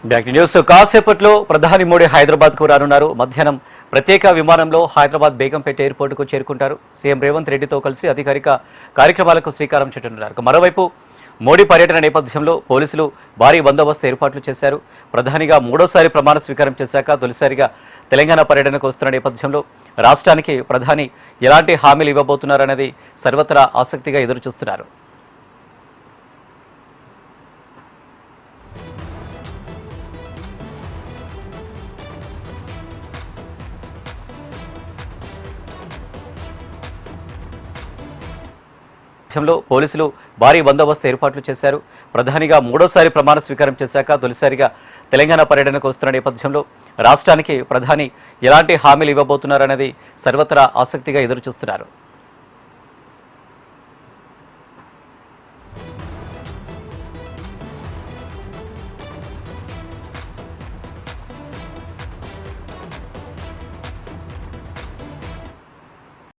Back news కాసేపట్లో ప్రధాని మోడీ హైదరాబాద్ కు రానున్నారు. మధ్యాహ్నం ప్రత్యేక విమానంలో హైదరాబాద్ బేగంపేట ఎయిర్పోర్ట్ కు చేరుకుంటారు. సీఎం రేవంత్ రెడ్డితో కలిసి అధికారిక కార్యక్రమాలకు శ్రీకారం చుట్టనున్నారు. మరోవైపు మోడీ పర్యటన నేపథ్యంలో పోలీసులు భారీ బందోబస్తు ఏర్పాట్లు చేశారు. ప్రధానిగా మూడోసారి ప్రమాణ స్వీకారం చేశాక తొలిసారిగా తెలంగాణ పర్యటనకు వస్తున్న నేపథ్యంలో రాష్ట్రానికి ప్రధాని ఎలాంటి హామీలు ఇవ్వబోతున్నారనేది సర్వత్రా ఆసక్తిగా ఎదురుచూస్తున్నారు. పోలీసులు భారీ బందోబస్తు ఏర్పాట్లు చేశారు. ప్రధానిగా మూడోసారి ప్రమాణ స్వీకారం చేశాక తొలిసారిగా తెలంగాణ పర్యటనకు వస్తున్న నేపథ్యంలో రాష్ట్రానికి ప్రధాని ఎలాంటి హామీలు ఇవ్వబోతున్నారనేది సర్వత్రా ఆసక్తిగా ఎదురుచూస్తున్నారు.